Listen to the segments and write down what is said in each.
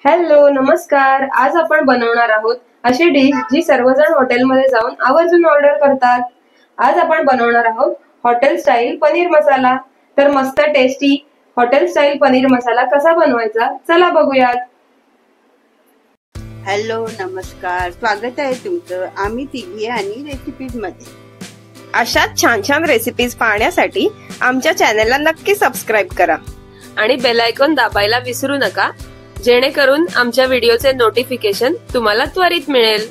Hello नमस्कार। आज आपण बनवणार आहोत अशी डिश जी सर्वजण हॉटेलमध्ये जाऊन आवर्जून ऑर्डर करतात। आज आपण बनवणार आहोत हॉटेल स्टाईल पनीर मसाला। तर मस्त tasty hotel style paneer masala कसा बनवायचा चला बघूयात। हॅलो नमस्कार, स्वागत आहे तुमचं आम्ही तिघी आणि रेसिपीज मध्ये। अशाच छान छान रेसिपीज पाहण्यासाठी आमच्या चॅनलला नक्की सबस्क्राइब करा आणि बेल आयकॉन दाबायला विसरू नका, जेणेकरून आमच्या व्हिडिओचे नोटिफिकेशन तुम्हाला त्वरित मिळेल।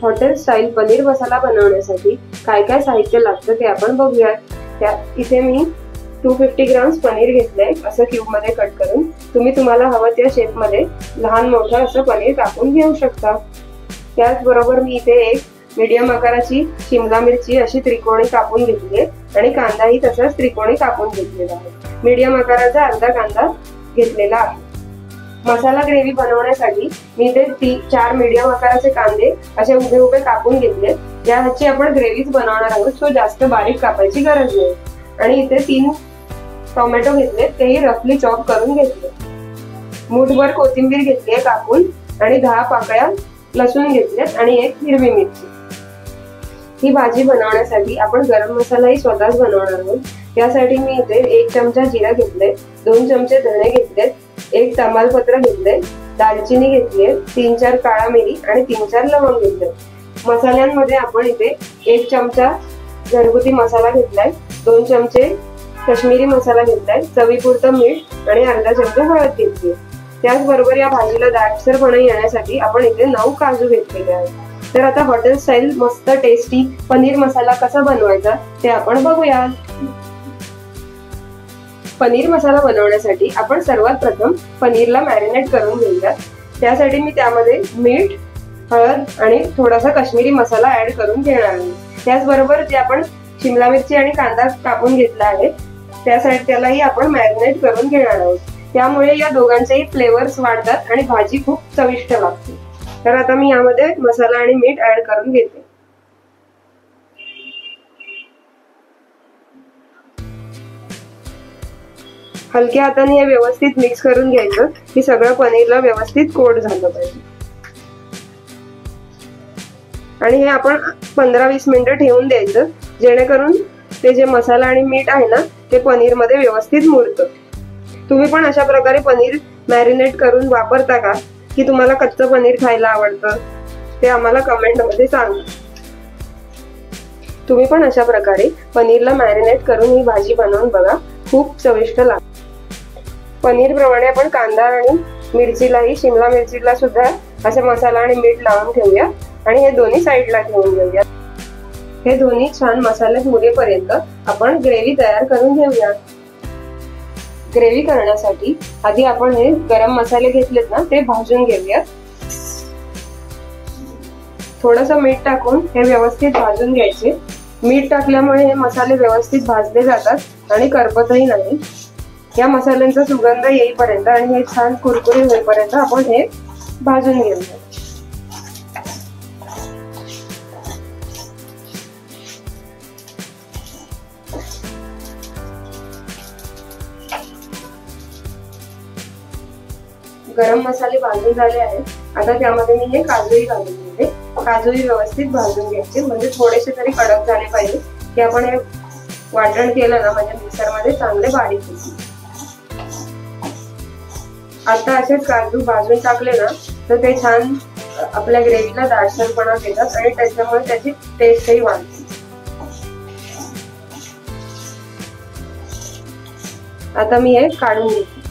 हॉटेल स्टाईल पनीर मसाला बनवण्यासाठी काय काय साहित्य लागतं ते आपण बघूयात। इथे मी 250 ग्राम्स पनीर घेतलंय असं क्यूब मध्ये कट करून। तुम्ही तुम्हाला हवं त्या शेप मध्ये लहान मोठं असं पनीर कापून घेऊ शकता। त्याचबरोबर मी इथे एक मीडियम आकाराची शिमला मिरची अशी त्रिकोणी कापून घेतली आहे आणि कांदाही तसाच त्रिकोणी कापून घेतलेला आहे। मीडियम आकाराचा अर्धा कांदा घेतलेला आहे। मसाला ग्रेव्ही बनवण्यासाठी मी इथे 4 मीडियम आकाराचे कांदे असे उभे उभे कापून घेतले। याची आपण ग्रेव्हीच बनवणार आहोत, सो जास्त बारीक कापायची गरज नाही। आणि इथे 3 टोमॅटो घेतले, तेही रफली चॉप करून घेतले। मूठभर कोथिंबीर घेतली आहे कापून आणि 10 पाकळ्या लसूण घेतलेत आणि 1 हिरवी मिरची। ही भाजी बनवण्यासाठी आपण गरम मसालाही स्वतःच बनवणार आहोत। त्यासाठी मी इथे 1 चमचा जिरा घेतले, 2 चमचे धणे घेतले, 1 तमालपत्र घेतले, दालचिनी घेतली, 3-4 काळा मिरी आणि 3-4 लवंग घेतले। मसाल्यांमध्ये आपण इथे 1 चमचा घरगुती मसाला घेतलाय, 2 चमचे काश्मीरी मसाला घेतलाय, चवीपुरतं मीठ आणि अर्धा चमचा हळद घेतली। त्याचबरोबर या भाजीला दाटसरपणा येण्यासाठी आपण इथे 9 काजू घेतलेले आहेत। तर आता हॉटेल स्टाईल मस्त टेस्टी पनीर मसाला कसा बनवायचा ते आपण बघूया। पनीर मसाला बनवण्यासाठी आपण सर्वात प्रथम पनीरला मॅरिनेट करून घेऊया। त्यासाठी मी त्यामध्ये मीठ, हळद आणि थोडासा काश्मीरी मसाला ऍड करून घेणार आहे। त्याचबरोबर जे आपण शिमला मिरची आणि कांदा कापून घेतला आहे त्यासाठी त्यालाही आपण मॅरिनेट करून घेणार आहोत। त्यामुळे या दोघांचेही फ्लेवर्स वाढतात आणि भाजी खूप चविष्ट लागते। तर आता मी यामध्ये मसाला आणि मीठ ऍड करून घेते। हलक्या हाताने हे व्यवस्थित मिक्स करून घ्यायचं की सगळं पनीरला व्यवस्थित कोट झालं पाहिजे। आणि हे आपण 15-20 मिनिटं ठेवून द्यायचं, जेणेकरून ते जे मसाला आणि मीठ आहे ना ते पनीर मध्ये व्यवस्थित मुरतं। तुम्ही पण अशा प्रकारे पनीर मॅरिनेट करून वापरता का, की तुम्हाला कच्चं पनीर खायला आवडतं ते आम्हाला कमेंट मध्ये सांगा। तुम्ही पण अशा प्रकारे पनीरला मॅरिनेट करून ही भाजी बनवून बघा, खूप चविष्ट लागते। पनीर प्रमाणे आपण कांदा आणि मिरचीलाही, शिमला मिरचीला सुद्धा असे मसाला आणि मीठ लावून ठेवूया आणि हे दोन्ही साईडला ठेवून घेऊया। हे दोन्ही छान मसाल्यात मुरेपर्यंत आपण ग्रेव्ही तयार करून घेऊया। ग्रेव्ही करण्यासाठी आधी आपण हे गरम मसाले घेतलेत ना ते भाजून घेऊया। थोडंसं मीठ टाकून हे व्यवस्थित भाजून घ्यायचे। मीठ टाकल्यामुळे हे मसाले व्यवस्थित भाजले जातात आणि करपतही नाही। या मसाल्यांचा सुगंध येईपर्यंत आणि हे छान कुरकुरीत होईपर्यंत आपण हे भाजून घेऊया। गरम मसाले भाजून झाले आहेत। आता त्यामध्ये मी हे काजूही घालून घेते। काजूही व्यवस्थित भाजून घ्यायचे, म्हणजे थोडेसे तरी कडक झाले पाहिजे की आपण हे वाटण केलं ना म्हणजे मिक्सर मध्ये चांगले बारीक होतील। आता असेच काजू भाजून टाकले ना तर ते छान आपल्या ग्रेव्हीला दाटसरपणा देतात आणि त्याच्यामुळे त्याची टेस्टही वाढते। आता मी हे काढून घेते।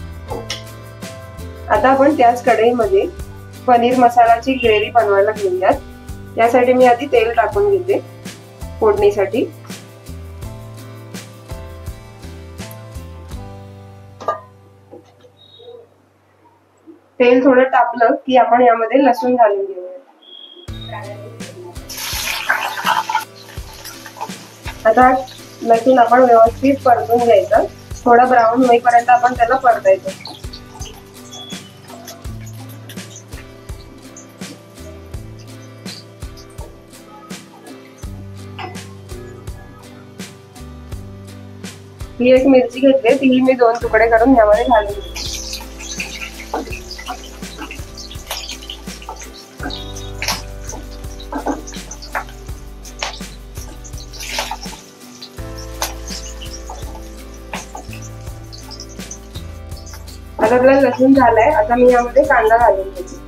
आता आपण त्याच कढईमध्ये पनीर मसाल्याची ग्रेव्ही बनवायला घेऊयात। त्यासाठी मी आधी तेल टाकून घेते फोडणीसाठी। तेल थोडं तापलं की आपण यामध्ये लसूण घालून घेऊया। आता लसूण आपण व्यवस्थित परतून घ्यायचं, थोडा ब्राऊन होईपर्यंत आपण त्याला परतायचं। ही एक मिरची घेतली, तीही मी 2 तुकडे करून यामध्ये घालून घेते। आता आपला लसूण झालाय. आता मी यामध्ये कांदा घालून घेते.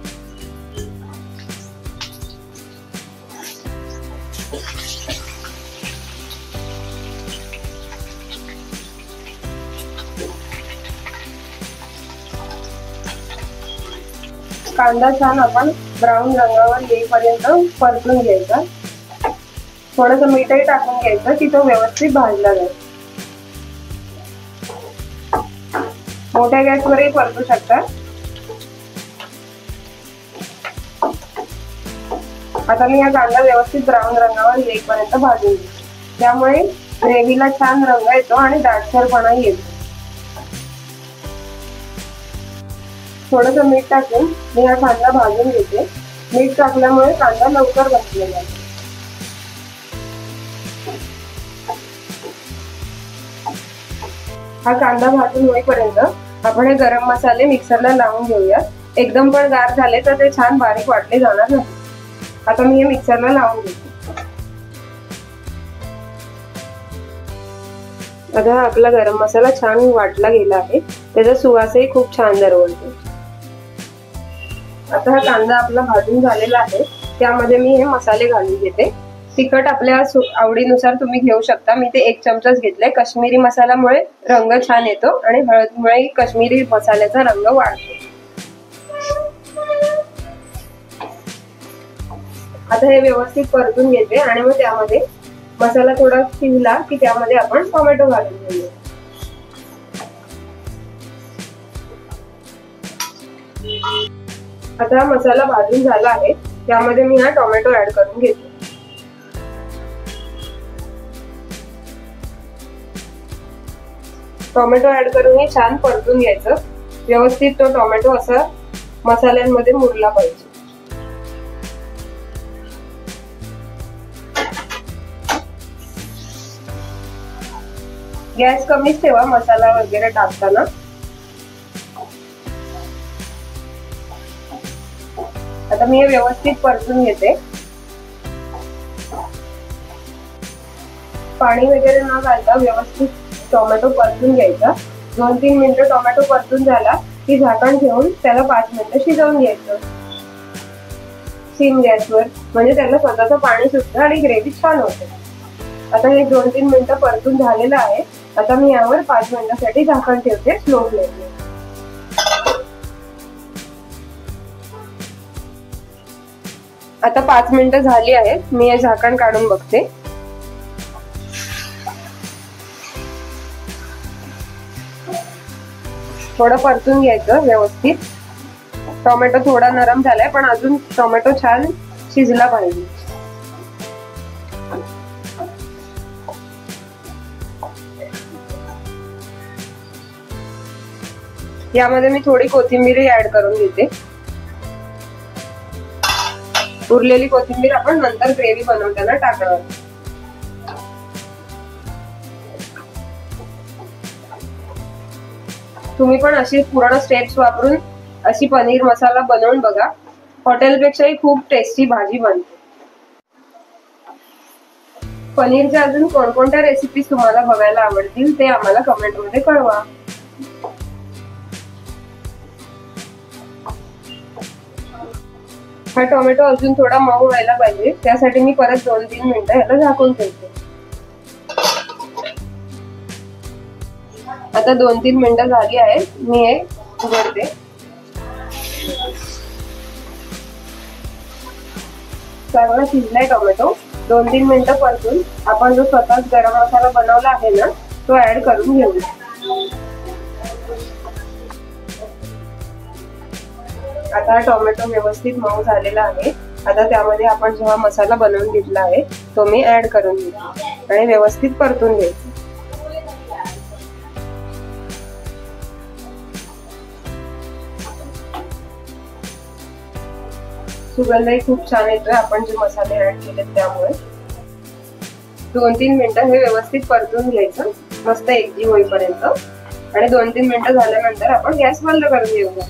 कांदा छान आपण ब्राऊन रंगावर येईपर्यंत परतून घ्यायचा. थोडंसं मीठही टाकून घ्यायचं की तो व्यवस्थित भाजला जाईल. मोठ्या गॅसवरही परतू शकता. आता मी हा कांदा व्यवस्थित ब्राऊन रंगावर येईपर्यंत भाजून घेते. त्यामुळे ग्रेव्हीला छान रंग येतो आणि दाटसरपणा येतो. थोडंसं मीठ टाकून मी हा कांदा भाजून घेते. मीठ टाकल्यामुळे कांदा लवकर भाजला जातो. हा कांदा भाजून होईपर्यंत आपण हे गरम मसाले मिक्सरला लावून घेऊया. एकदम पण गार झाले तर ते छान बारीक वाटले जाणार नाही. आता मी हे मिक्सरला लावून घेते. आता आपला गरम मसाला छान वाटला गेला आहे. त्याचा सुवासही खूप छान दरवळतो. आता हा कांदा आपला भाजून झालेला आहे. त्यामध्ये मी हे मसाले घालून घेते. तिखट आपल्या आवडीनुसार तुम्ही घेऊ शकता. मी ते 1 चमचाच घेतलाय. काश्मीरी मसाल्यामुळे रंग छान येतो आणि हळदमुळे काश्मीरी मसाल्याचा रंग वाढतो. आता हे व्यवस्थित परतून घेते आणि मग त्यामध्ये मसाला थोडा शिजला की त्यामध्ये आपण टोमॅटो घालून घेऊया. आता हा मसाला भाजून झाला आहे. त्यामध्ये मी हा टोमॅटो ऍड करून घेते. टोमॅटो ऍड करून छान परतून घ्यायचं. व्यवस्थित तो टोमॅटो असा मसाल्यांमध्ये मुरला पाहिजे. गॅस कमीच ठेवा मसाला वगैरे टाकताना. आता मी हे व्यवस्थित परतून घेते. पाणी वगैरे न घालता व्यवस्थित टोमॅटो परतून घ्यायचा. 2-3 मिनिटं टोमॅटो परतून झाला की झाकण ठेवून त्याला 5 मिनिटं शिजवून घ्यायचं सिम गॅसवर. म्हणजे त्याला स्वतःचं पाणी सुटतं आणि ग्रेव्ही छान होते. आता हे 2-3 मिनिटं परतून झालेलं आहे. आता मी यावर 5 मिनिटांसाठी झाकण ठेवते स्लो फ्लेमवर. आता 5 मिनिटं झाली आहेत. मी हे झाकण काढून बघते. थोडं परतून घ्यायचं व्यवस्थित. टोमॅटो थोडा नरम झालाय पण अजून टोमॅटो छान शिजला पाहिजे. यामध्ये मी थोडी कोथिंबीर ऍड करून घेते. उरलेली कोथिंबीर आपण नंतर ग्रेव्ही बनवताना टाकणार. तुम्ही पण अशी पूर्ण स्टेप्स वापरून अशी पनीर मसाला बनवून बघा. हॉटेलपेक्षाही खूप टेस्टी भाजी बनते. पनीरच्या अजून कोणकोणत्या रेसिपीज तुम्हाला बघायला आवडतील ते आम्हाला कमेंट मध्ये कळवा. हा टोमॅटो अजून थोडा मऊ व्हायला पाहिजे. त्यासाठी मी परत 2-3 मिनिटं याला झाकून ठेवते. आता 2-3 मिनिटं झाली आहेत. मी हे उघडते. चांगला शिजलाय टोमॅटो. 2-3 मिनिटं परतून आपण जो स्वतःच गरम मसाला बनवला आहे ना तो ऍड करून घेऊया. आता टोमॅटो व्यवस्थित मऊ झालेला आहे. आता त्यामध्ये आपण जेव्हा मसाला बनवून घेतला आहे तो मी ऍड करून घेते आणि व्यवस्थित परतून घ्यायचं. सुगंधही खूप छान येतोय आपण जे मसाले ऍड केलेत त्यामुळे. 2-3 मिनिटं हे व्यवस्थित परतून घ्यायचं मस्त एकजीव होईपर्यंत. आणि 2-3 मिनिटं झाल्यानंतर आपण गॅस बंद करून घेऊया.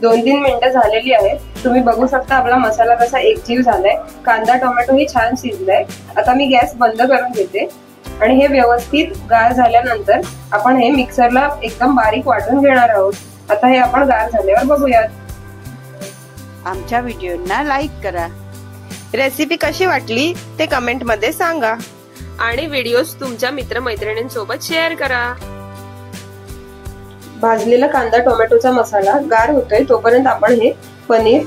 दोन 3 मिनिटं झालेली आहेत. तुम्ही बघू शकता आपला मसाला कसा एकजीव झालाय. कांदा टोमॅटो ही छान शिजलाय. आता मी गॅस बंद करून घेते आणि हे व्यवस्थित गार झाल्यानंतर आपण हे मिक्सरला एकदम बारीक वाटून घेणार आहोत. आता हे आपण गार झाल्यावर बघूयात. आमच्या व्हिडिओना लाईक करा. रेसिपी कशी वाटली ते कमेंट मध्ये सांगा आणि व्हिडिओज तुमच्या मित्रमैत्रिणींसोबत शेअर करा. भाजलेला कांदा टोमॅटोचा मसाला गार होतोय तोपर्यंत आपण हे पनीर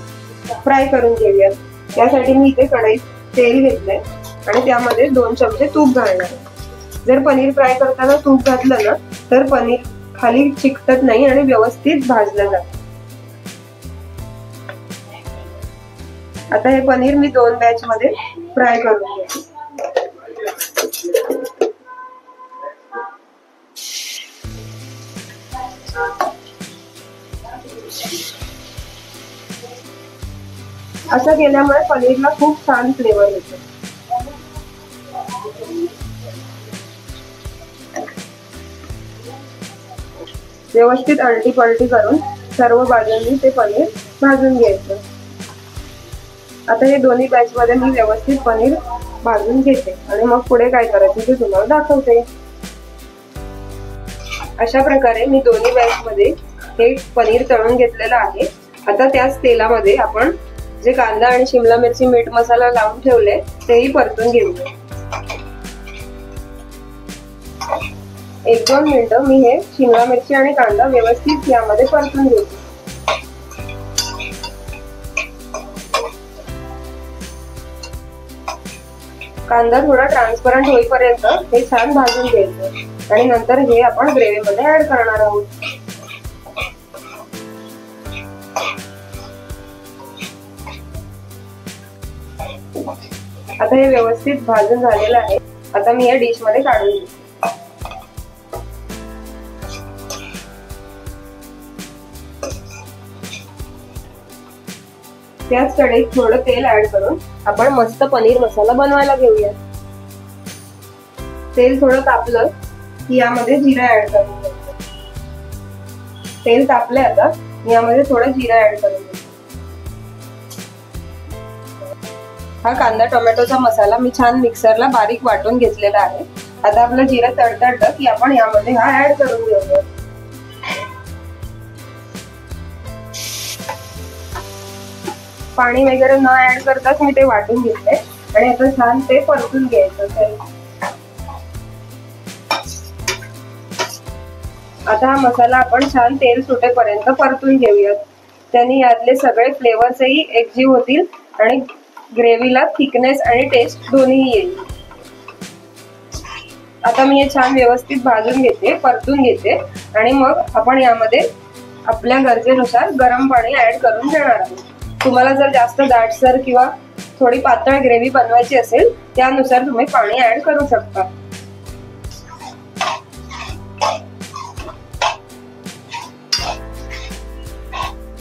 फ्राय करून घेऊयात. त्यासाठी मी इथे कढईत तेल घेतलंय आणि त्यामध्ये 2 चमचे तूप घालणार आहे. जर पनीर फ्राय करताना तूप घातलं ना तर पनीर खाली चिकटत नाही आणि व्यवस्थित भाजलं जातं. आता हे पनीर मी 2 बॅच मध्ये फ्राय करून घेते. असं केल्यामुळे पनीरला खूप छान फ्लेवर येतो. व्यवस्थित आलटी पलटी करून सर्व बाजूंनी ते पनीर भाजून घ्यायचं. आता हे दोन्ही बॅच मध्ये मी व्यवस्थित पनीर भाजून घेते आणि मग पुढे काय करायचं ते तुम्हाला दाखवते. अशा प्रकारे मी दोन्ही बॅच मध्ये हे पनीर तळून घेतलेलं आहे. आता त्याच तेलामध्ये आपण जे कांदा आणि शिमला मिरची मीठ मसाला लावून ठेवले तेही परतून घेऊया. 1-2 मिनिटं मी हे शिमला मिरची आणि कांदा व्यवस्थित यामध्ये परतून घेते. कांदा थोडा ट्रान्सपरंट होईपर्यंत हे छान भाजून घ्यायचं आणि नंतर हे आपण ग्रेव्ही मध्ये ऍड करणार आहोत. आता हे व्यवस्थित भाजून झालेलं आहे. आता मी या डिश मध्ये काढून घेते. त्याच कढईत थोडं तेल ऍड करून आपण मस्त पनीर मसाला बनवायला घेऊया. तेल थोडं तापलं की यामध्ये जिरा ऍड करून घ्यायचं. तेल तापले आता यामध्ये थोडं जिरा ऍड करून घ्यायचं. हा कांदा टोमॅटोचा मसाला मी छान मिक्सरला बारीक वाटून घेतलेला आहे. आता आपलं जिरा तडतडलं की आपण यामध्ये हा ऍड करून घेऊया. पाणी वगैरे न ऍड करताच मी ते वाटून घेतले आणि आता छान ते परतून घ्यायचं. आता हा मसाला आपण छान तेल सुटेपर्यंत परतून घेऊयात. त्यांनी यातले सगळे फ्लेवर्सही एकजीव होतील आणि ग्रेव्हीला थिकनेस आणि टेस्ट दोन्ही येईल. आता मी हे छान व्यवस्थित भाजून घेते, परतून घेते आणि मग आपण यामध्ये आपल्या गरजेनुसार गरम पाणी ऍड करून घेणार आहोत. तुम्हाला जर जास्त दाटसर किंवा थोडी पातळ ग्रेव्ही बनवायची असेल त्यानुसार तुम्ही पाणी ऍड करू शकता.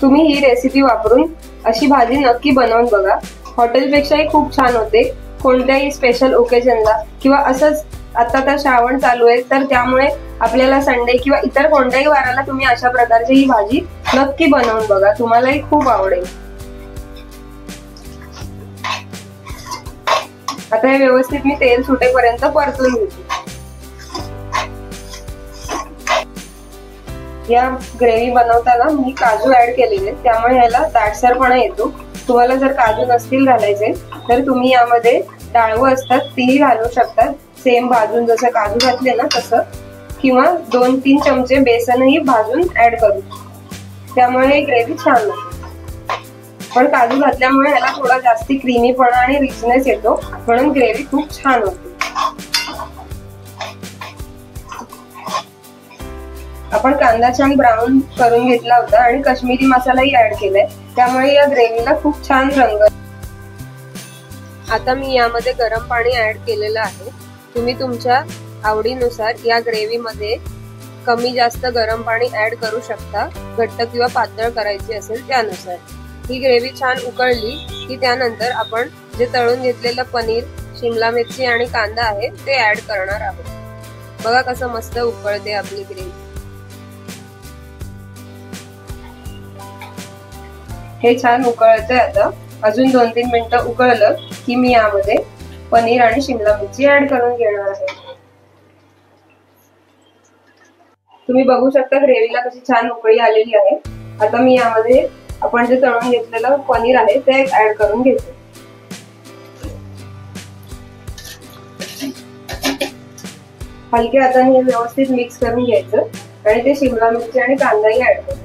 तुम्ही ही रेसिपी वापरून अशी भाजी नक्की बनवून बघा. हॉटेलपेक्षाही खूप छान होते. कोणत्याही स्पेशल ओकेजनला किंवा असंच आता तर श्रावण चालू आहे तर त्यामुळे आपल्याला संडे किंवा इतर कोणत्याही वाराला तुम्ही अशा प्रकारची ही भाजी नक्की बनवून बघा. तुम्हालाही खूप आवडेल. आता हे व्यवस्थित मी तेल सुटेपर्यंत परतून घेते. या ग्रेव्ही बनवताना मी काजू ऍड केलेले त्यामुळे याला दाटसरपणा येतो. तुम्हाला जर काजू नसतील घालायचे तर तुम्ही यामध्ये डाळवं असतात तीही घालू शकतात. सेम भाजून जसं काजू घातले ना तसं, किंवा 2-3 चमचे बेसनही भाजून ऍड करू. त्यामुळे ग्रेव्ही छान होते. पण काजू घातल्यामुळे याला थोडा जास्ती क्रीमीपणा आणि रिचनेस येतो म्हणून ग्रेव्ही खूप छान होते. आपण कांदा छान ब्राऊन करून घेतला होता आणि काश्मीरी मसालाही ऍड केलाय त्यामुळे या ग्रेव्हीला खूप छान रंग. आता मी यामध्ये गरम पाणी ऍड केलेलं आहे. तुम्ही तुमच्या आवडीनुसार या ग्रेव्ही मध्ये कमी जास्त गरम पाणी ऍड करू शकता. घट्ट किंवा पातळ करायची असेल त्यानुसार. ही ग्रेव्ही छान उकळली की त्यानंतर आपण जे तळून घेतलेलं पनीर, शिमला मिरची आणि कांदा आहे ते ऍड करणार आहोत. बघा कसं मस्त उकळते आपली ग्रेव्ही. हे छान उकळतंय. आता अजून 2-3 मिनिटं उकळलं की मी यामध्ये पनीर आणि शिमला मिरची ऍड करून घेणार आहे. तुम्ही बघू शकता ग्रेव्हीला कशी छान उकळी आलेली आहे. आता मी यामध्ये आपण जे तळून घेतलेलं पनीर आहे ते ऍड करून घेते. हलके हाताने हे व्यवस्थित मिक्स करून घ्यायचं आणि ते शिमला मिरची आणि कांदाही ऍड करू.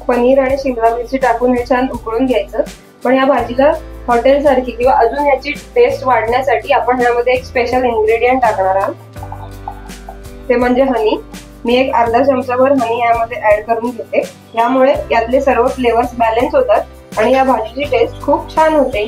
पनीर आणि शिमला मिरची टाकून हे छान उकळून घ्यायचं. पण या भाजीला हॉटेल सारखी किंवा अजून याची टेस्ट वाढण्यासाठी आपण यामध्ये एक स्पेशल इन्ग्रेडियंट टाकणार आहोत, ते म्हणजे हनी. मी एक अर्धा चमचाभर हनी यामध्ये ऍड करून घेते. यामुळे यातले सर्व फ्लेवर्स बॅलन्स होतात आणि या भाजीची टेस्ट खूप छान होते.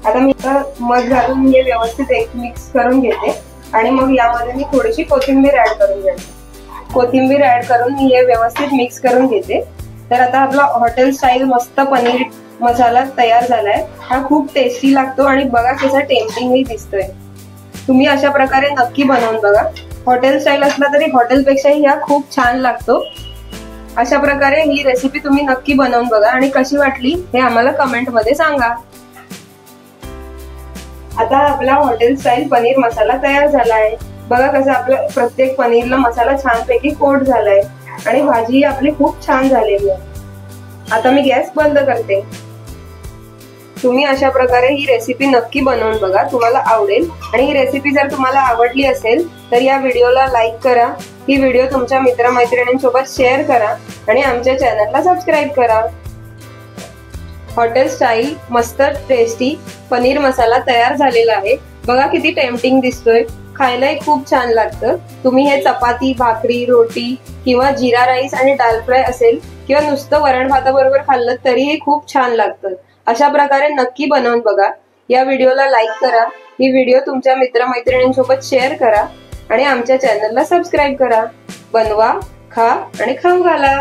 आता मी मध घालून हे व्यवस्थित एक मिक्स करून घेते आणि मग यामध्ये मी थोडीशी कोथिंबीर ऍड करून घेते. कोथिंबीर ऍड करून मी हे व्यवस्थित मिक्स करून घेते. तर आता आपला हॉटेल स्टाईल मस्त पनीर मसाला तयार झालाय. हा खूप टेस्टी लागतो आणि बघा कसा टेम्पटिंगही दिसतोय. तुम्ही अशा प्रकारे नक्की बनवून बघा. हॉटेल स्टाईल असला तरी हॉटेलपेक्षाही हा खूप छान लागतो. अशा प्रकारे ही रेसिपी तुम्ही नक्की बनवून बघा आणि कशी वाटली हे आम्हाला कमेंट मध्ये सांगा. आता आपला हॉटेल स्टाईल पनीर मसाला तयार झालाय. बघा कसं आपल्या प्रत्येक पनीरला मसाला छानपैकी कोट झालाय आणि भाजी आपली खूप छान झालेली आहे. आता मी गॅस बंद करते. तुम्ही अशा प्रकारे ही रेसिपी नक्की बनवून बघा, तुम्हाला आवडेल. आणि ही रेसिपी जर तुम्हाला आवडली असेल तर या व्हिडिओला लाईक करा, ही व्हिडिओ तुमच्या मित्रमैत्रिणींसोबत शेअर करा आणि आमच्या चॅनलला सबस्क्राईब करा. हॉटेल स्टाईल मस्त टेस्टी पनीर मसाला तयार झालेला आहे. बघा किती टेम्पटिंग दिसतोय. खायलाही खूप छान लागतं. तुम्ही हे चपाती, भाकरी, रोटी किंवा जिरा राईस आणि दाल फ्राय असेल किंवा नुसतं वरण भाताबरोबर खाल्लं तरीही खूप छान लागतं. अशा प्रकारे नक्की बनवून बघा. या व्हिडिओला लाईक करा, ही व्हिडिओ तुमच्या मित्रमैत्रिणींसोबत शेअर करा आणि आमच्या चॅनलला सबस्क्राईब करा. बनवा, खा आणि खाऊ घाला.